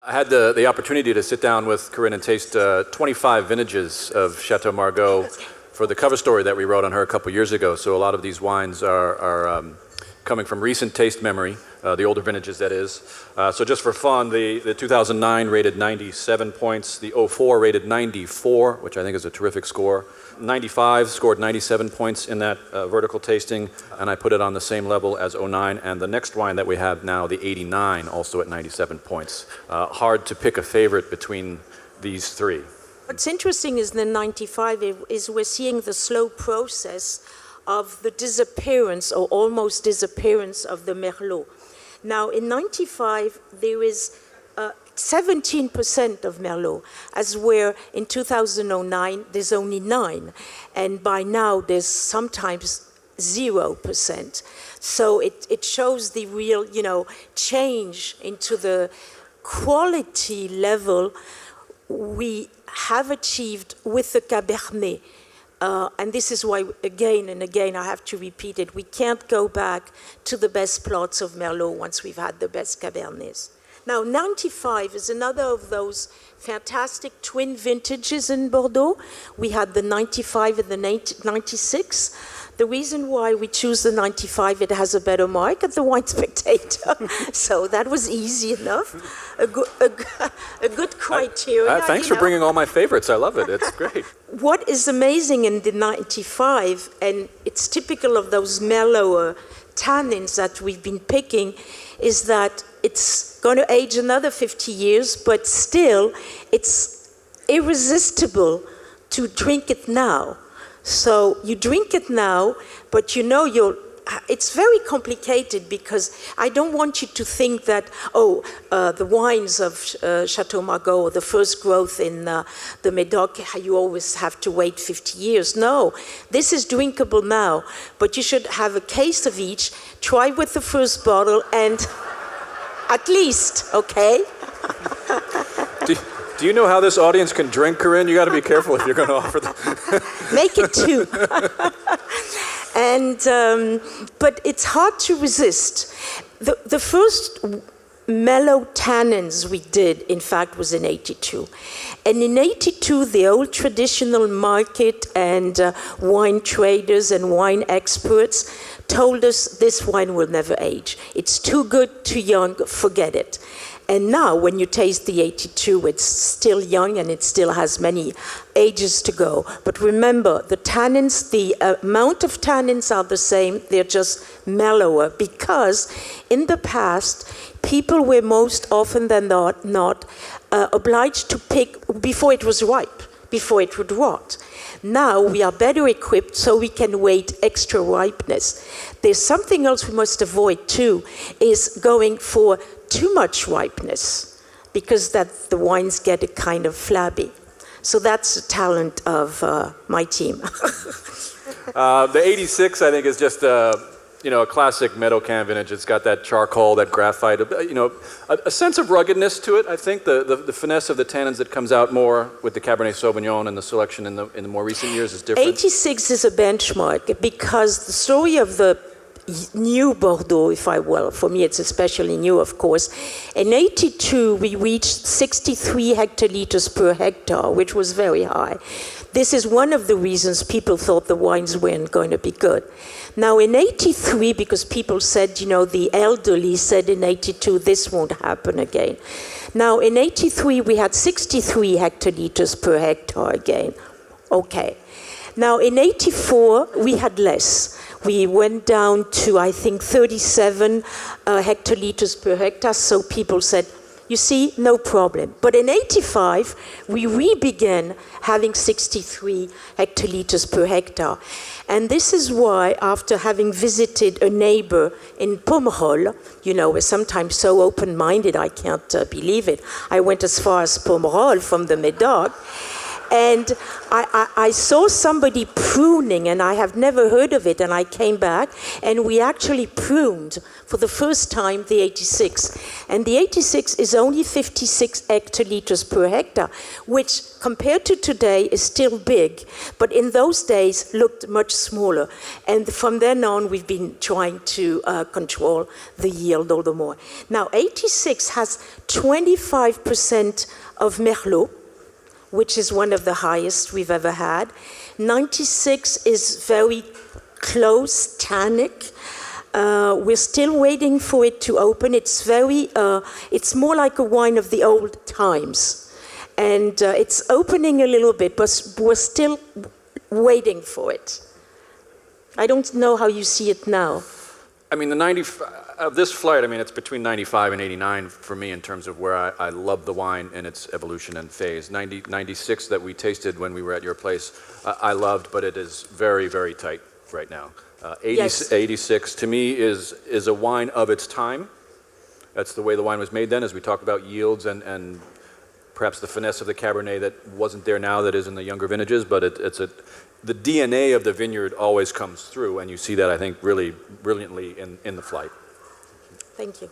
I had the opportunity to sit down with Corinne and taste 25 vintages of Château Margaux for the cover story that we wrote on her a couple years ago. So a lot of these wines are coming from recent taste memory, the older vintages that is. So just for fun, the 2009 rated 97 points, the 04 rated 94, which I think is a terrific score. 95 scored 97 points in that vertical tasting, and I put it on the same level as 09. And the next wine that we have now, the 89, also at 97 points. Hard to pick a favorite between these three. What's interesting is the 95 is we're seeing the slow process of the disappearance or almost disappearance of the Merlot. Now in 95 there is 17% of Merlot, as where in 2009 there's only 9, and by now there's sometimes 0%. So it shows the real, change into the quality level we have achieved with the Cabernet. And this is why, again and again, I have to repeat it, we can't go back to the best plots of Merlot once we've had the best Cabernets. Now, 95 is another of those fantastic twin vintages in Bordeaux. We had the 95 and the 96. The reason why we choose the 95, it has a better mark at the Wine Spectator. So that was easy enough. A good criteria. Thanks for bringing all my favorites. I love it. It's great. What is amazing in the 95, and it's typical of those mellower tannins that we've been picking, is that it's going to age another 50 years, but still it's irresistible to drink it now. So you drink it now, but it's very complicated because I don't want you to think that, the wines of Château Margaux, the first growth in the Médoc, you always have to wait 50 years. No, this is drinkable now, but you should have a case of each, try with the first bottle, and at least, okay? Do you know how this audience can drink, Corinne? You got to be careful if you're going to offer them. Make it 2. And but it's hard to resist. The first mellow tannins we did, in fact, was in 82. And in 82, the old traditional market and wine traders and wine experts told us this wine will never age. It's too good, too young, forget it. And now when you taste the 82, it's still young and it still has many ages to go. But remember, the tannins, the amount of tannins are the same, they're just mellower, because in the past, people were most often than not obliged to pick before it was ripe, before it would rot. Now we are better equipped so we can wait extra ripeness. There's something else we must avoid too, is going for too much ripeness, because that the wines get a kind of flabby. So that's the talent of my team. The 86, I think, is just a classic Médocain vintage. It's got that charcoal, that graphite, a sense of ruggedness to it. I think the finesse of the tannins that comes out more with the Cabernet Sauvignon and the selection in the more recent years is different. 86 is a benchmark because the story of the new Bordeaux, for me it's especially new, of course. In 82, we reached 63 hectoliters per hectare, which was very high. This is one of the reasons people thought the wines weren't going to be good. Now in 83, because people said, the elderly said in 82, this won't happen again. Now in 83, we had 63 hectoliters per hectare again. Okay. Now in 84, we had less. We went down to, I think, 37 hectoliters per hectare, so people said, you see, no problem. But in 85, we began having 63 hectoliters per hectare. And this is why, after having visited a neighbor in Pomerol, we're sometimes so open-minded, I can't believe it. I went as far as Pomerol from the Médoc. And I saw somebody pruning, and I have never heard of it, and I came back, and we actually pruned for the first time the 86. And the 86 is only 56 hectoliters per hectare, which compared to today is still big, but in those days looked much smaller. And from then on, we've been trying to control the yield all the more. Now, 86 has 25% of Merlot, which is one of the highest we've ever had. 96 is very close, tannic. We're still waiting for it to open. It's it's more like a wine of the old times. And it's opening a little bit, but we're still waiting for it. I don't know how you see it now. I mean, of this flight, I mean, it's between 95 and 89 for me in terms of where I love the wine and its evolution and phase. 96 that we tasted when we were at your place, I loved, but it is very, very tight right now. 86 to me is a wine of its time. That's the way the wine was made then, as we talk about yields and perhaps the finesse of the Cabernet that wasn't there now that is in the younger vintages, but the DNA of the vineyard always comes through, and you see that, I think, really brilliantly in the flight. Thank you.